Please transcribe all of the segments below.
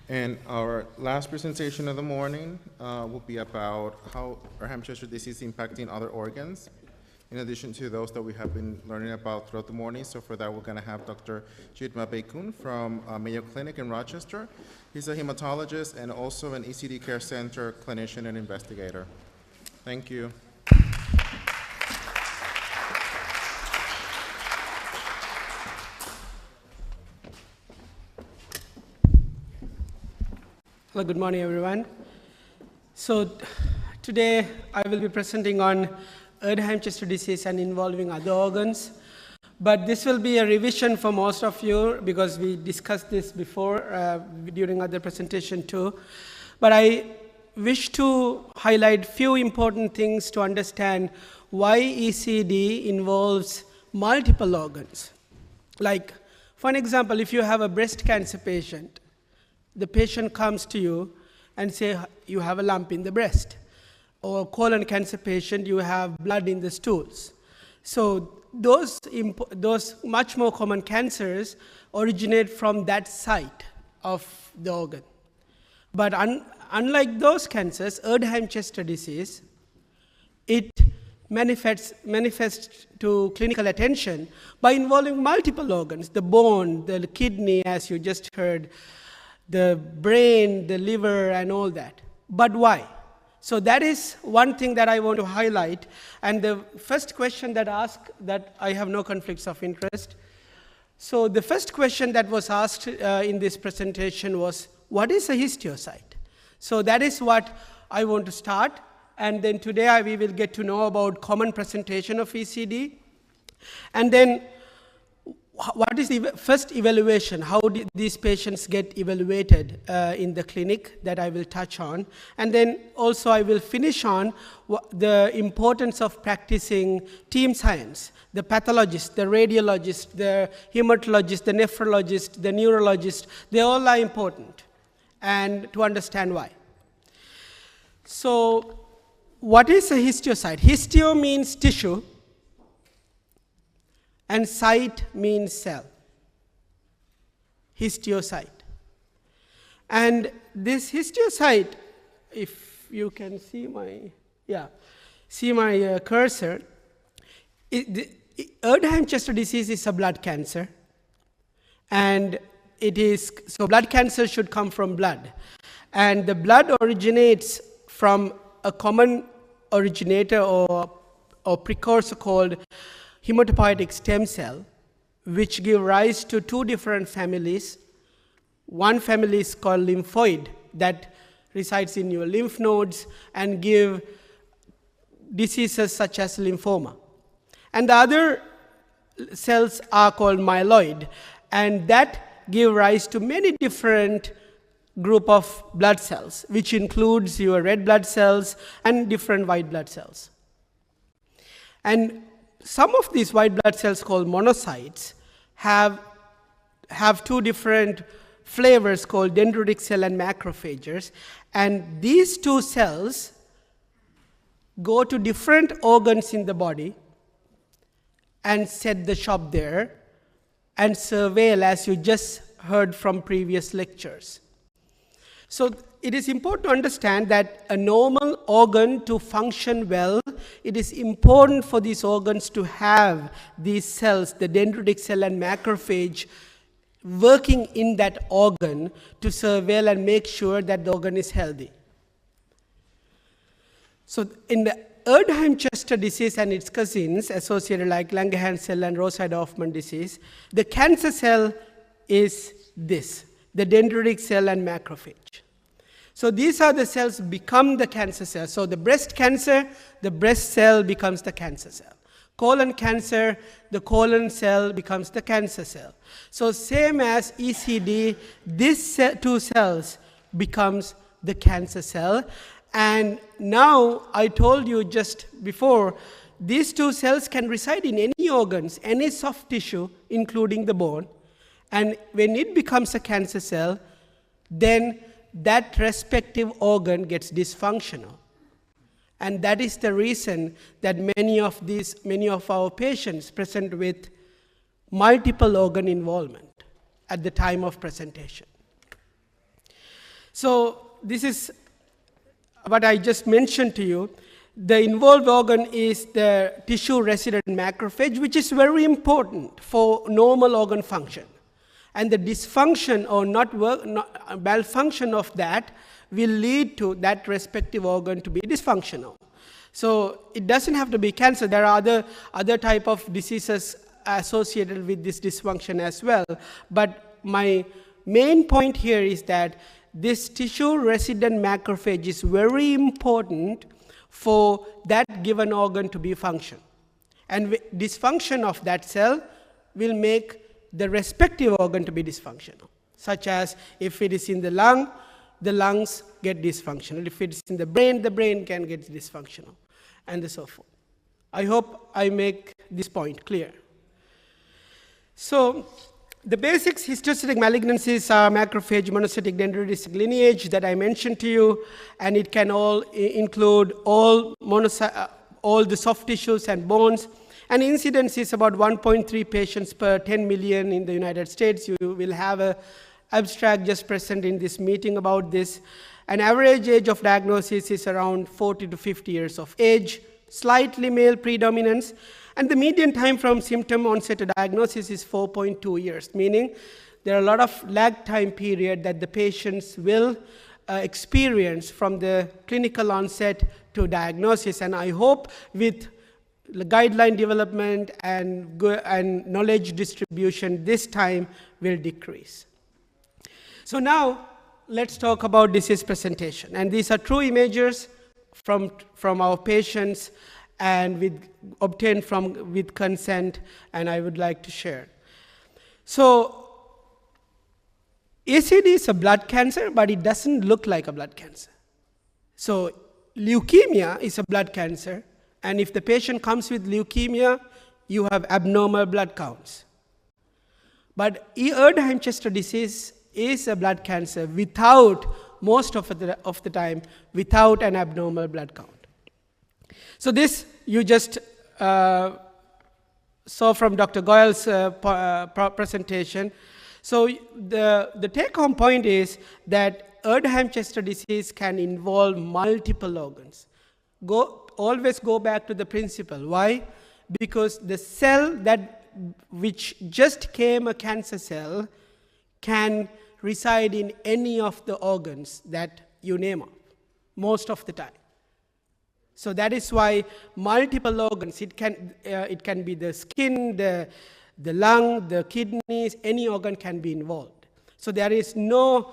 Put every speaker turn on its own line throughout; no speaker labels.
And our last presentation of the morning will be about how Erdheim-Chester disease is impacting other organs, in addition to those that we have been learning about throughout the morning. So for that, we're going to have Dr. Jithma Abeykoon from Mayo Clinic in Rochester. He's a hematologist and also an ECD Care Center clinician and investigator. Thank you.
Hello, good morning, everyone. So today I will be presenting on Erdheim-Chester disease and involving other organs. But this will be a revision for most of you because we discussed this before during other presentation too. But I wish to highlight few important things to understand why ECD involves multiple organs. Like, for an example, if you have a breast cancer patient, the patient comes to you and say you have a lump in the breast. Or colon cancer patient, you have blood in the stools. So those much more common cancers originate from that site of the organ. But unlike those cancers, Erdheim-Chester disease, it manifests to clinical attention by involving multiple organs, the bone, the kidney, as you just heard, the brain, the liver, and all that. But why? So that is one thing that I want to highlight. And the first question that I have no conflicts of interest. So the first question that was asked in this presentation was, what is a histiocyte? So that is what I want to start. And then today we will get to know about common presentation of ECD. And then what is the first evaluation? How did these patients get evaluated in the clinic that I will touch on? And then also I will finish on the importance of practicing team science. The pathologist, the radiologist, the hematologist, the nephrologist, the neurologist, they all are important, and to understand why. So what is a histiocyte? Histio means tissue, and cyte means cell, histiocyte. And this histiocyte, if you can see my, cursor, Erdheim-Chester disease is a blood cancer. And so blood cancer should come from blood. And the blood originates from a common originator or precursor called hematopoietic stem cell, which give rise to two different families. One family is called lymphoid, that resides in your lymph nodes and give diseases such as lymphoma. And the other cells are called myeloid, and that give rise to many different group of blood cells, which includes your red blood cells and different white blood cells. And some of these white blood cells called monocytes have two different flavors called dendritic cell and macrophages. And these two cells go to different organs in the body and set the shop there and surveil, as you just heard from previous lectures. So it is important to understand that a normal organ to function well, it is important for these organs to have these cells, the dendritic cell and macrophage, working in that organ to surveil and make sure that the organ is healthy. So in the Erdheim-Chester disease and its cousins associated like Langerhans cell and Rosaida-Hoffmann disease, the cancer cell is this, the dendritic cell and macrophage. So these are the cells become the cancer cell. So the breast cancer, the breast cell becomes the cancer cell. Colon cancer, the colon cell becomes the cancer cell. So same as ECD, these two cells becomes the cancer cell. And now I told you just before, these two cells can reside in any organs, any soft tissue, including the bone. And when it becomes a cancer cell, then that respective organ gets dysfunctional. And that is the reason that many of our patients present with multiple organ involvement at the time of presentation. So this is what I just mentioned to you. The involved organ is the tissue-resident macrophage, which is very important for normal organ function. And the dysfunction or malfunction of that will lead to that respective organ to be dysfunctional. So it doesn't have to be cancer. There are other type of diseases associated with this dysfunction as well. But my main point here is that this tissue-resident macrophage is very important for that given organ to be function. And dysfunction of that cell will make the respective organ to be dysfunctional, such as if it is in the lungs get dysfunctional. If it is in the brain can get dysfunctional, and so forth. I hope I make this point clear. So the basics histiocytic malignancies are macrophage monocytic dendritic lineage that I mentioned to you, and it can all include all the soft tissues and bones. And incidence is about 1.3 patients per 10 million in the United States. You will have an abstract just present in this meeting about this. An average age of diagnosis is around 40 to 50 years of age, slightly male predominance, and the median time from symptom onset to diagnosis is 4.2 years, meaning there are a lot of lag time period that the patients will experience from the clinical onset to diagnosis. And I hope with the guideline development and knowledge distribution, this time will decrease. So now, let's talk about disease presentation. And these are true images from our patients and obtained with consent, and I would like to share. So, ECD is a blood cancer, but it doesn't look like a blood cancer. So, leukemia is a blood cancer, and if the patient comes with leukemia, you have abnormal blood counts. But Erdheim-Chester disease is a blood cancer without, most of the time, without an abnormal blood count. So this you just saw from Dr. Goyal's presentation. So the take-home point is that Erdheim-Chester disease can involve multiple organs. Always go back to the principle. Why? Because the cell which just came a cancer cell can reside in any of the organs that you name of, most of the time. So that is why multiple organs, it can be the skin, the lung, the kidneys, any organ can be involved. So there is no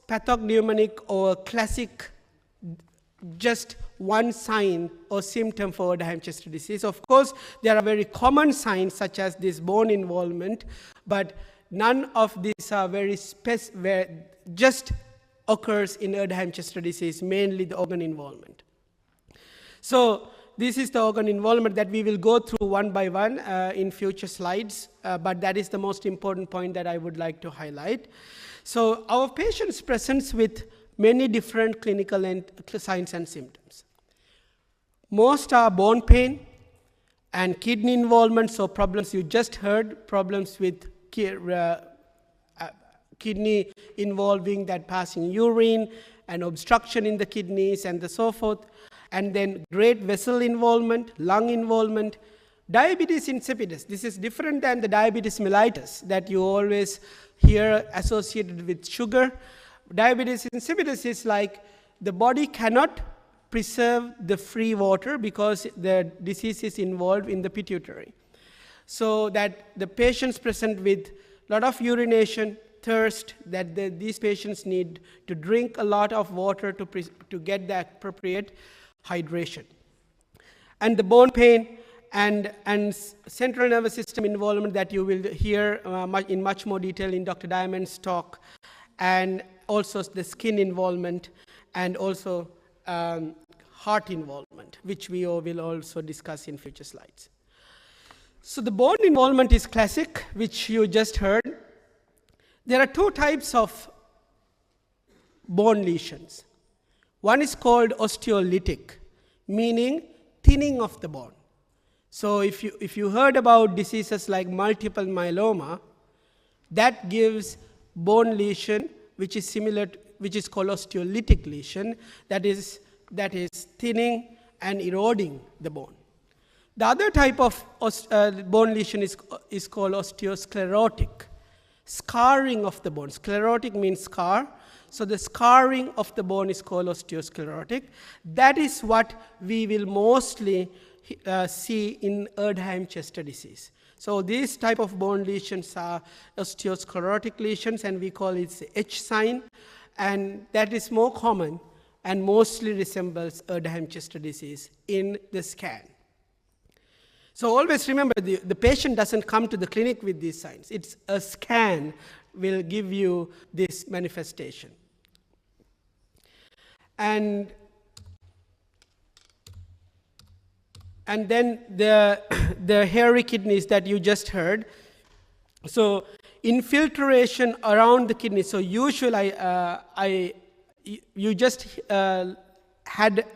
pathognomonic or classic just one sign or symptom for Erdheim-Chester disease. Of course, there are very common signs such as this bone involvement, but none of these are just occurs in Erdheim-Chester disease, mainly the organ involvement. So this is the organ involvement that we will go through one by one in future slides, but that is the most important point that I would like to highlight. So our patients present with many different clinical signs and symptoms. Most are bone pain and kidney involvement, so problems you just heard, problems with kidney involving that passing urine and obstruction in the kidneys and so forth. And then great vessel involvement, lung involvement, diabetes insipidus. This is different than the diabetes mellitus that you always hear associated with sugar. Diabetes insipidus is like the body cannot preserve the free water because the disease is involved in the pituitary. So that the patients present with a lot of urination, thirst, that these patients need to drink a lot of water to get the appropriate hydration. And the bone pain and central nervous system involvement that you will hear in much more detail in Dr. Diamond's talk, and also the skin involvement, and also heart involvement, which we will also discuss in future slides. So the bone involvement is classic, which you just heard. There are two types of bone lesions. One is called osteolytic, meaning thinning of the bone. So if you heard about diseases like multiple myeloma, that gives bone lesion which is similar which is called osteolytic lesion, that is thinning and eroding the bone. The other type of bone lesion is called osteosclerotic, scarring of the bone. Sclerotic means scar. So the scarring of the bone is called osteosclerotic. That is what we will mostly see in Erdheim-Chester disease. So these type of bone lesions are osteosclerotic lesions, and we call it the H sign, and that is more common and mostly resembles Erdheim-Chester disease in the scan. So always remember, the patient doesn't come to the clinic with these signs. It's a scan will give you this manifestation. And then the hairy kidneys that you just heard. So infiltration around the kidney. So usually you just had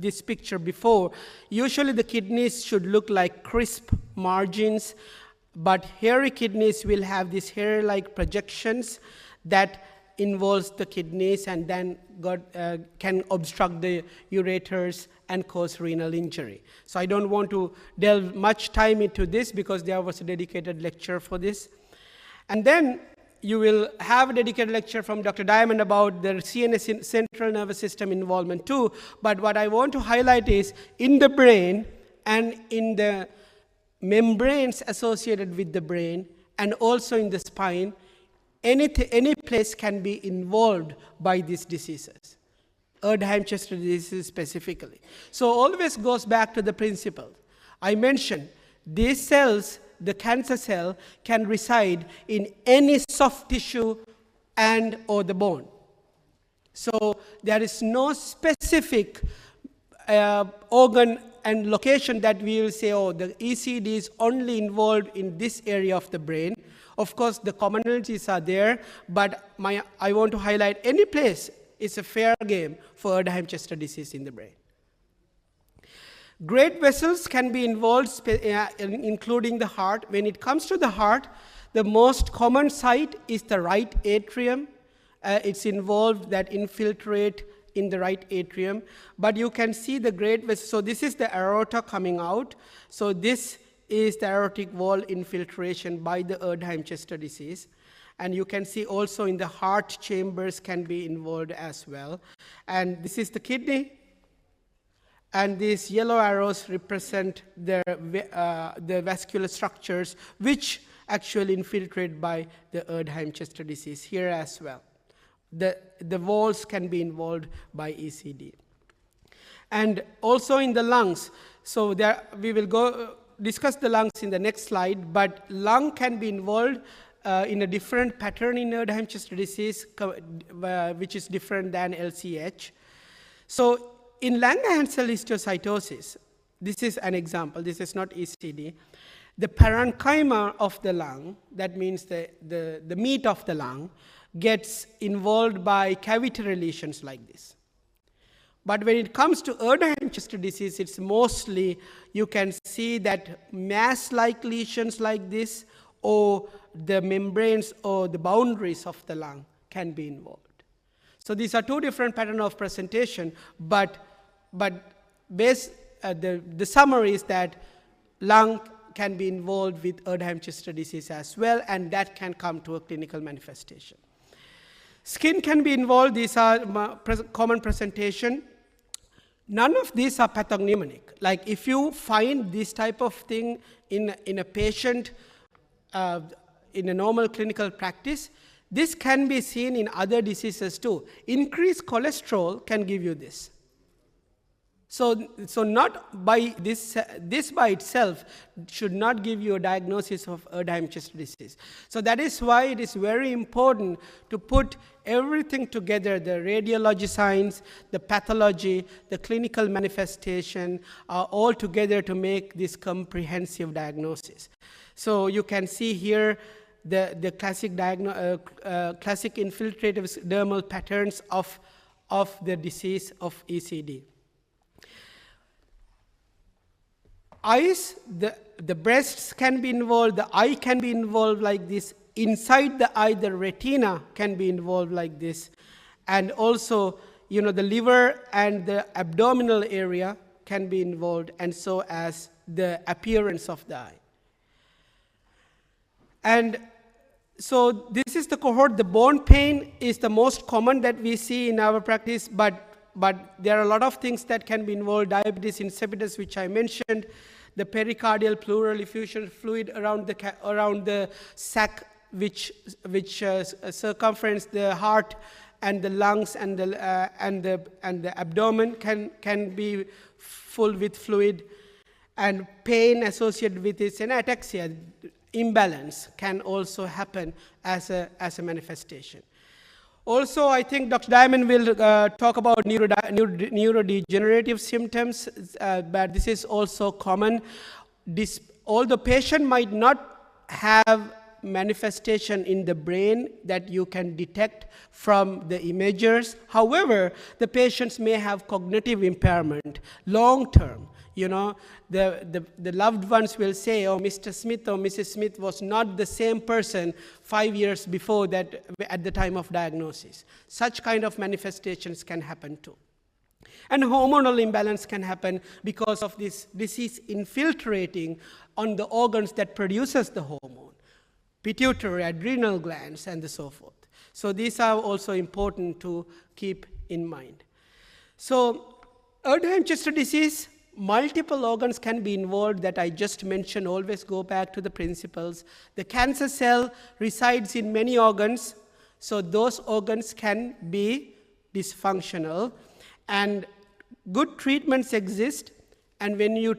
this picture before. Usually the kidneys should look like crisp margins, but hairy kidneys will have these hair-like projections that involves the kidneys and then can obstruct the ureters and cause renal injury. So I don't want to delve much time into this because there was a dedicated lecture for this. And then you will have a dedicated lecture from Dr. Diamond about the CNS central nervous system involvement too. But what I want to highlight is in the brain and in the membranes associated with the brain and also in the spine, any place can be involved by these diseases, Erdheim-Chester disease specifically. So always goes back to the principle. I mentioned these cells, the cancer cell, can reside in any soft tissue and or the bone. So there is no specific organ and location that we will say, oh, the ECD is only involved in this area of the brain. Of course, the commonalities are there, but I want to highlight any place is a fair game for Erdheim-Chester disease in the brain. Great vessels can be involved, including the heart. When it comes to the heart, the most common site is the right atrium. It's involved that infiltrate in the right atrium. But you can see the great vessels. So this is the aorta coming out. So this is the aortic wall infiltration by the Erdheim-Chester disease. And you can see also in the heart chambers can be involved as well. And this is the kidney. And these yellow arrows represent the vascular structures which actually infiltrate by the Erdheim-Chester disease here as well. The walls can be involved by ECD. And also in the lungs, so there we will discuss the lungs in the next slide, but lung can be involved in a different pattern in Erdheim-Chester disease, which is different than LCH. So in Langerhans cell histiocytosis, this is an example, this is not ECD, the parenchyma of the lung, that means the meat of the lung, gets involved by cavitary lesions like this. But when it comes to Erdheim-Chester disease, it's mostly, you can see that mass-like lesions like this, or the membranes or the boundaries of the lung can be involved. So these are two different patterns of presentation, but the summary is that lung can be involved with Erdheim-Chester disease as well, and that can come to a clinical manifestation. Skin can be involved. These are common presentation. None of these are pathognomonic. Like if you find this type of thing in a patient in a normal clinical practice, this can be seen in other diseases too. Increased cholesterol can give you this. So not by this by itself should not give you a diagnosis of Erdheim-Chester disease. So that is why it is very important to put everything together, the radiology signs, the pathology, the clinical manifestation, all together to make this comprehensive diagnosis. So you can see here the classic classic infiltrative dermal patterns of the disease of ECD. Eyes, the breasts can be involved, the eye can be involved like this. Inside the eye, the retina can be involved like this. And also, the liver and the abdominal area can be involved, and so as the appearance of the eye. And so this is the cohort. The bone pain is the most common that we see in our practice, but there are a lot of things that can be involved. Diabetes insipidus, which I mentioned, the pericardial pleural effusion fluid around the sac, which circumference the heart and the lungs and the abdomen can be full with fluid, and pain associated with this, and ataxia, imbalance can also happen as a manifestation. Also, I think Dr. Diamond will talk about neurodegenerative symptoms, but this is also common. Although patient might not have manifestation in the brain that you can detect from the imagers, however, the patients may have cognitive impairment long term. The loved ones will say, oh, Mr. Smith or Mrs. Smith was not the same person 5 years before that at the time of diagnosis. Such kind of manifestations can happen too. And hormonal imbalance can happen because of this disease infiltrating on the organs that produces the hormone, pituitary, adrenal glands, and so forth. So these are also important to keep in mind. So Erdheim-Chester disease, multiple organs can be involved that I just mentioned. Always go back to the principles. The cancer cell resides in many organs, so those organs can be dysfunctional. And good treatments exist, and when you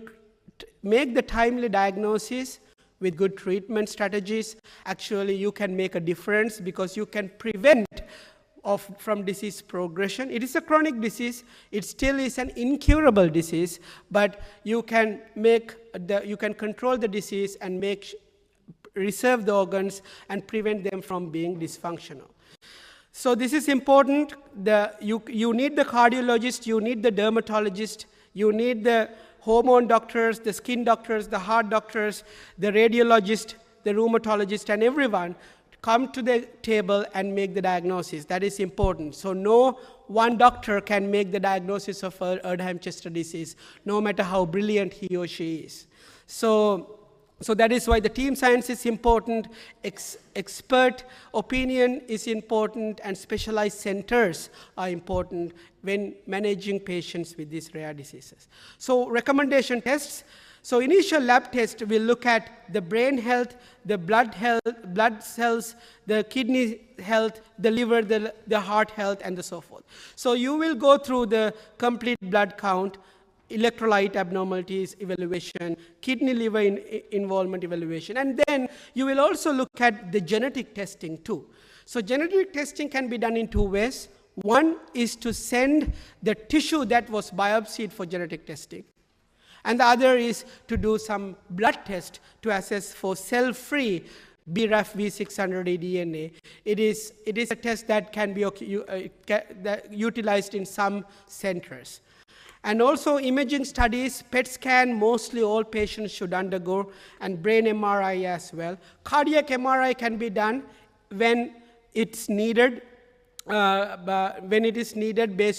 make the timely diagnosis with good treatment strategies, actually you can make a difference because you can prevent from disease progression. It is a chronic disease. It still is an incurable disease, but you can control the disease and reserve the organs and prevent them from being dysfunctional. So this is important. You need the cardiologist, you need the dermatologist, you need the hormone doctors, the skin doctors, the heart doctors, the radiologist, the rheumatologist, and everyone come to the table and make the diagnosis. That is important. So no one doctor can make the diagnosis of Erdheim-Chester disease, no matter how brilliant he or she is. So that is why the team science is important, expert opinion is important, and specialized centers are important when managing patients with these rare diseases. So recommendation tests. So initial lab test will look at the brain health, the blood cells, the kidney health, the liver, the heart health, and so forth. So you will go through the complete blood count, electrolyte abnormalities evaluation, kidney liver involvement evaluation, and then you will also look at the genetic testing too. So genetic testing can be done in two ways. One is to send the tissue that was biopsied for genetic testing, and the other is to do some blood test to assess for cell-free BRAF V600 DNA. It is a test that can be utilized in some centers. And also imaging studies, PET scan, mostly all patients should undergo, and brain MRI as well. Cardiac MRI can be done when it's needed, based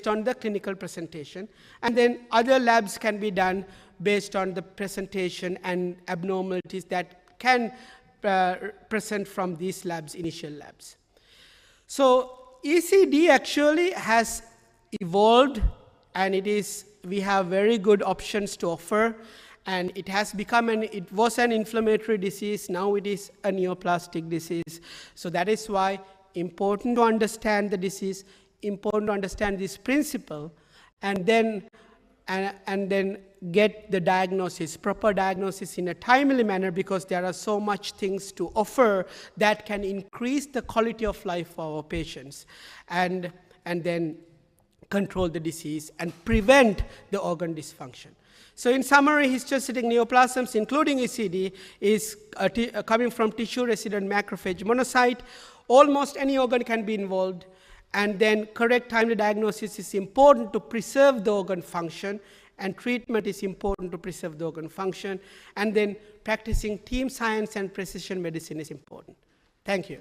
on the clinical presentation. And then other labs can be done based on the presentation and abnormalities that can present from these labs, initial labs. So ECD actually has evolved, and we have very good options to offer, and it has become it was an inflammatory disease, now it is a neoplastic disease. So that is why important to understand the disease, important to understand this principle, and then get the diagnosis, proper diagnosis in a timely manner, because there are so much things to offer that can increase the quality of life for our patients, and then control the disease and prevent the organ dysfunction. So in summary, histiocytic neoplasms, including ECD, is coming from tissue-resident macrophage monocyte. Almost any organ can be involved, and then correct timely diagnosis is important to preserve the organ function, and treatment is important to preserve the organ function, and then practicing team science and precision medicine is important. Thank you.